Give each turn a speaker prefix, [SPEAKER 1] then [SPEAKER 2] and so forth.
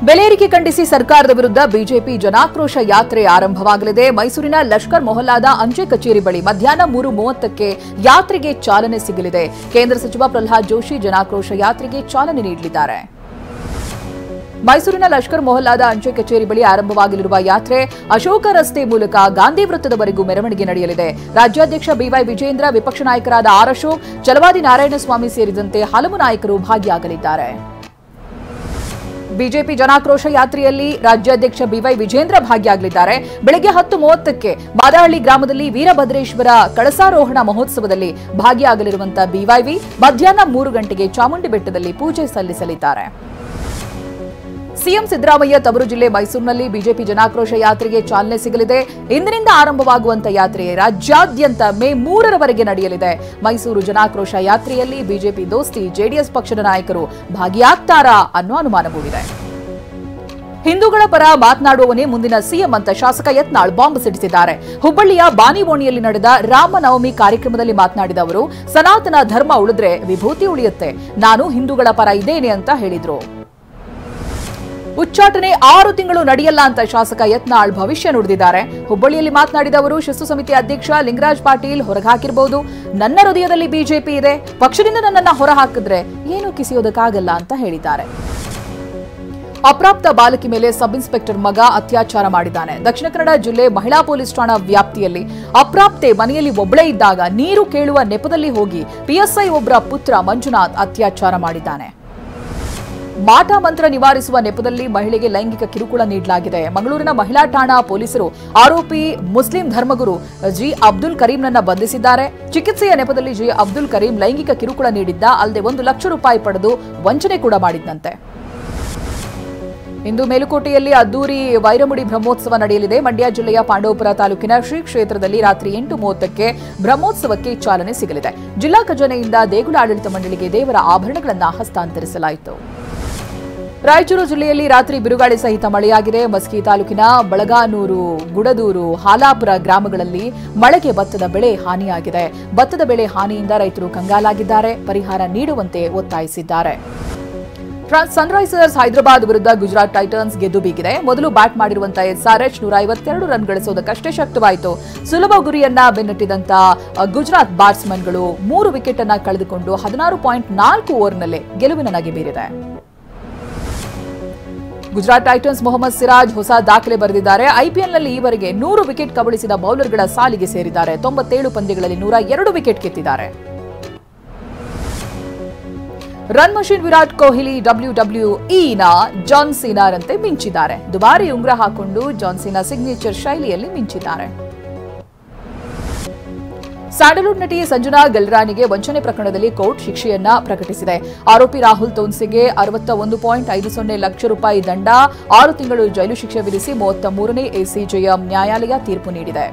[SPEAKER 1] ಬೆಲೆ ಏರಿಕೆ ಖಂಡಿಸಿ ಸರ್ಕಾರದ ವಿರುದ್ಧ ಬಿಜೆಪಿ ಜನಾಕ್ರೋಶ ಯಾತ್ರೆ ಆರಂಭವಾಗಲಿದೆ. ಮೈಸೂರಿನ ಲಷ್ಕರ್ ಮೊಹಲ್ಲಾದ ಅಂಚೆ ಕಚೇರಿ ಬಳಿ ಮಧ್ಯಾಹ್ನ 3:30ಕ್ಕೆ ಯಾತ್ರೆಗೆ ಚಾಲನೆ ಸಿಗಲಿದೆ. ಕೇಂದ್ರ ಸಚಿವ ಪ್ರಹ್ಲಾದ್ ಜೋಶಿ ಜನಾಕ್ರೋಶ ಯಾತ್ರೆಗೆ ಚಾಲನೆ ನೀಡಲಿದ್ದಾರೆ. ಮೈಸೂರಿನ ಲಷ್ಕರ್ ಮೊಹಲ್ಲಾದ ಅಂಚೆ ಕಚೇರಿ ಬಳಿ ಆರಂಭವಾಗಲಿರುವ ಯಾತ್ರೆ ಅಶೋಕ ರಸ್ತೆ ಮೂಲಕ ಗಾಂಧಿ ವೃತ್ತದವರೆಗೂ ಮೆರವಣಿಗೆ ನಡೆಯಲಿದೆ. ರಾಜ್ಯಾಧ್ಯಕ್ಷ ಬಿವೈ ವಿಜೇಂದ್ರ, ವಿಪಕ್ಷ ನಾಯಕರಾದ ಆರ್ ಅಶೋಕ್, ಚಲವಾದಿ ನಾರಾಯಣಸ್ವಾಮಿ ಸೇರಿದಂತೆ ಹಲವು ನಾಯಕರು ಭಾಗಿಯಾಗಲಿದ್ದಾರೆ. ಬಿಜೆಪಿ ಜನಾಕ್ರೋಶ ಯಾತ್ರೆಯಲ್ಲಿ ರಾಜ್ಯಾಧ್ಯಕ್ಷ ಬಿವೈ ವಿಜೇಂದ್ರ ಭಾಗಿಯಾಗಲಿದ್ದಾರೆ. ಬೆಳಗ್ಗೆ 10:30ಕ್ಕೆ ಮಾದಹಳ್ಳಿ ಗ್ರಾಮದಲ್ಲಿ ವೀರಭದ್ರೇಶ್ವರ ಕಳಸಾರೋಹಣ ಮಹೋತ್ಸವದಲ್ಲಿ ಭಾಗಿಯಾಗಲಿರುವಂತಹ ಬಿವೈವಿ ಮಧ್ಯಾಹ್ನ 3 ಗಂಟೆಗೆ ಚಾಮುಂಡಿ ಬೆಟ್ಟದಲ್ಲಿ ಪೂಜೆ ಸಲ್ಲಿಸಲಿದ್ದಾರೆ. ಸಿಎಂ ಸಿದ್ದರಾಮಯ್ಯ ತವರು ಜಿಲ್ಲೆ ಮೈಸೂರಿನಲ್ಲಿ ಬಿಜೆಪಿ ಜನಾಕ್ರೋಶ ಯಾತ್ರೆಗೆ ಚಾಲನೆ ಸಿಗಲಿದೆ. ಇಂದಿನಿಂದ ಆರಂಭವಾಗುವಂತಹ ಯಾತ್ರೆ ರಾಜ್ಯಾದ್ಯಂತ ಮೇ 3ರವರೆಗೆ ನಡೆಯಲಿದೆ. ಮೈಸೂರು ಜನಾಕ್ರೋಶ ಯಾತ್ರೆಯಲ್ಲಿ ಬಿಜೆಪಿ ದೋಸ್ತಿ ಜೆಡಿಎಸ್ ಪಕ್ಷದ ನಾಯಕರು ಭಾಗಿಯಾಗ್ತಾರಾ ಅನ್ನೋ ಅನುಮಾನ ಮೂಡಿದೆ. ಹಿಂದೂಗಳ ಪರ ಮಾತನಾಡುವವನೇ ಮುಂದಿನ ಸಿಎಂ ಅಂತ ಶಾಸಕ ಯತ್ನಾಳ್ ಬಾಂಬ್ ಸಿಡಿಸಿದ್ದಾರೆ. ಹುಬ್ಬಳ್ಳಿಯ ಬಾನಿವೋಣಿಯಲ್ಲಿ ನಡೆದ ರಾಮನವಮಿ ಕಾರ್ಯಕ್ರಮದಲ್ಲಿ ಮಾತನಾಡಿದ ಅವರು, ಸನಾತನ ಧರ್ಮ ಉಳಿದ್ರೆ ವಿಭೂತಿ ಉಳಿಯುತ್ತೆ, ನಾನು ಹಿಂದೂಗಳ ಪರ ಇದ್ದೇನೆ ಅಂತ ಹೇಳಿದ್ರು. ಉಚ್ಚಾಟನೆ 6 ತಿಂಗಳು ನಡೆಯಲ್ಲ ಅಂತ ಶಾಸಕ ಯತ್ನಾಳ್ ಭವಿಷ್ಯ ನುಡಿದಿದ್ದಾರೆ. ಹುಬ್ಬಳ್ಳಿಯಲ್ಲಿ ಮಾತನಾಡಿದ ಅವರು, ಶಿಸ್ತು ಸಮಿತಿ ಅಧ್ಯಕ್ಷ ಲಿಂಗರಾಜ್ ಪಾಟೀಲ್ ಹೊರಹಾಕಿರಬಹುದು, ನನ್ನ ಹೃದಯದಲ್ಲಿ ಬಿಜೆಪಿ ಇದೆ, ಪಕ್ಷದಿಂದ ನನ್ನನ್ನು ಹೊರಹಾಕಿದ್ರೆ ಏನೂ ಕಿಸಿಯೋದಕ್ಕಾಗಲ್ಲ ಅಂತ ಹೇಳಿದ್ದಾರೆ. ಅಪ್ರಾಪ್ತ ಬಾಲಕಿ ಮೇಲೆ ಸಬ್ ಇನ್ಸ್ಪೆಕ್ಟರ್ ಮಗ ಅತ್ಯಾಚಾರ ಮಾಡಿದ್ದಾನೆ. ದಕ್ಷಿಣ ಕನ್ನಡ ಜಿಲ್ಲೆ ಮಹಿಳಾ ಪೊಲೀಸ್ ಠಾಣಾ ವ್ಯಾಪ್ತಿಯಲ್ಲಿ ಅಪ್ರಾಪ್ತೆ ಮನೆಯಲ್ಲಿ ಒಬ್ಬಳೇ ಇದ್ದಾಗ ನೀರು ಕೇಳುವ ನೆಪದಲ್ಲಿ ಹೋಗಿ ಪಿಎಸ್ಐ ಒಬ್ಬರ ಪುತ್ರ ಮಂಜುನಾಥ್ ಅತ್ಯಾಚಾರ ಮಾಡಿದ್ದಾನೆ. ಮಾಟ ಮಂತ್ರ ನಿವಾರಿಸುವ ನೆಪದಲ್ಲಿ ಮಹಿಳೆಗೆ ಲೈಂಗಿಕ ಕಿರುಕುಳ ನೀಡಲಾಗಿದೆ. ಮಂಗಳೂರಿನ ಮಹಿಳಾ ಠಾಣಾ ಪೊಲೀಸರು ಆರೋಪಿ ಮುಸ್ಲಿಂ ಧರ್ಮಗುರು ಜಿ ಅಬ್ದುಲ್ ಕರೀಂನನ್ನ ಬಂಧಿಸಿದ್ದಾರೆ. ಚಿಕಿತ್ಸೆಯ ನೆಪದಲ್ಲಿ ಜಿ ಅಬ್ದುಲ್ ಕರೀಂ ಲೈಂಗಿಕ ಕಿರುಕುಳ ನೀಡಿದ್ದ, ಅಲ್ಲದೆ 1 ಲಕ್ಷ ರೂಪಾಯಿ ಪಡೆದು ವಂಚನೆ ಕೂಡ ಮಾಡಿದ್ದಂತೆ. ಇಂದು ಮೇಲುಕೋಟೆಯಲ್ಲಿ ಅದ್ದೂರಿ ವೈರಮುಡಿ ಬ್ರಹ್ಮೋತ್ಸವ ನಡೆಯಲಿದೆ. ಮಂಡ್ಯ ಜಿಲ್ಲೆಯ ಪಾಂಡವಪುರ ತಾಲೂಕಿನ ಶ್ರೀ ಕ್ಷೇತ್ರದಲ್ಲಿ ರಾತ್ರಿ 8:30ಕ್ಕೆ ಬ್ರಹ್ಮೋತ್ಸವಕ್ಕೆ ಚಾಲನೆ ಸಿಗಲಿದೆ. ಜಿಲ್ಲಾ ಖಜಾನೆಯಿಂದ ದೇಗುಲ ಆಡಳಿತ ಮಂಡಳಿಗೆ ದೇವರ ಆಭರಣಗಳನ್ನು ಹಸ್ತಾಂತರಿಸಲಾಯಿತು. ರಾಯಚೂರು ಜಿಲ್ಲೆಯಲ್ಲಿ ರಾತ್ರಿ ಬಿರುಗಾಳಿ ಸಹಿತ ಮಳೆಯಾಗಿದೆ. ಮಸ್ಕಿ ತಾಲೂಕಿನ ಬಳಗಾನೂರು, ಗುಡದೂರು, ಹಾಲಾಪುರ ಗ್ರಾಮಗಳಲ್ಲಿ ಮಳೆಗೆ ಭತ್ತದ ಬೆಳೆ ಹಾನಿಯಾಗಿದೆ. ಭತ್ತದ ಬೆಳೆ ಹಾನಿಯಿಂದ ರೈತರು ಕಂಗಾಲಾಗಿದ್ದಾರೆ. ಪರಿಹಾರ ನೀಡುವಂತೆ ಒತ್ತಾಯಿಸಿದ್ದಾರೆ. ಸನ್ರೈಸರ್ಸ್ ಹೈದರಾಬಾದ್ ವಿರುದ್ಧ ಗುಜರಾತ್ ಟೈಟನ್ಸ್ ಗೆದ್ದು ಬೀಗಿದೆ. ಮೊದಲು ಬ್ಯಾಟ್ ಮಾಡಿರುವಂತಹ ಎಸ್ಆರ್ಎಚ್ 152 ರನ್ ಗಳಿಸುವುದಕ್ಕಷ್ಟೇ ಶಕ್ತವಾಯಿತು. ಸುಲಭ ಗುರಿಯನ್ನ ಬೆನ್ನಟ್ಟಿದಂತಹ ಗುಜರಾತ್ ಬ್ಯಾಟ್ಸ್ಮನ್ಗಳು 3 ವಿಕೆಟ್ ಅನ್ನ ಕಳೆದುಕೊಂಡು 16.4 ಓವರ್ನಲ್ಲೇ ಗೆಲುವಿನ ನಗೆ ಬೀರಿದೆ. ಗುಜರಾತ್ ಟೈಟನ್ಸ್ ಮೊಹಮ್ಮದ್ ಸಿರಾಜ್ ಹೊಸ ದಾಖಲೆ ಬರೆದಿದ್ದಾರೆ. ಐಪಿಎಲ್ನಲ್ಲಿ ಈವರೆಗೆ 100 ವಿಕೆಟ್ ಕಬಳಿಸಿದ ಬೌಲರ್ಗಳ ಸಾಲಿಗೆ ಸೇರಿದ್ದಾರೆ. 97 ಪಂದ್ಯಗಳಲ್ಲಿ 102 ವಿಕೆಟ್ ಗೆದ್ದಿದ್ದಾರೆ. ರನ್ ಮಷೀನ್ ವಿರಾಟ್ ಕೊಹ್ಲಿ WWEನ ಜಾನ್ ಸೀನಾರಂತೆ ಮಿಂಚಿದ್ದಾರೆ. ದುಬಾರಿ ಉಂಗುರ ಹಾಕೊಂಡು ಜಾನ್ ಸೀನಾ ಸಿಗ್ನೇಚರ್ ಶೈಲಿಯಲ್ಲಿ ಮಿಂಚಿದ್ದಾರೆ. ಸ್ಯಾಂಡಲ್ವುಡ್ ನಟಿ ಸಂಜನಾ ಗಲ್ರಾನಿಗೆ ವಂಚನೆ ಪ್ರಕರಣದಲ್ಲಿ ಕೋರ್ಟ್ ಶಿಕ್ಷೆಯನ್ನ ಪ್ರಕಟಿಸಿದೆ. ಆರೋಪಿ ರಾಹುಲ್ ತೋನ್ಸೆಗೆ 61.50 ಲಕ್ಷ ರೂಪಾಯಿ ದಂಡ, 6 ತಿಂಗಳು ಜೈಲು ಶಿಕ್ಷೆ ವಿಧಿಸಿ 33ನೇ ಎಸಿಜೆಎಂ ನ್ಯಾಯಾಲಯ ತೀರ್ಪು ನೀಡಿದೆ.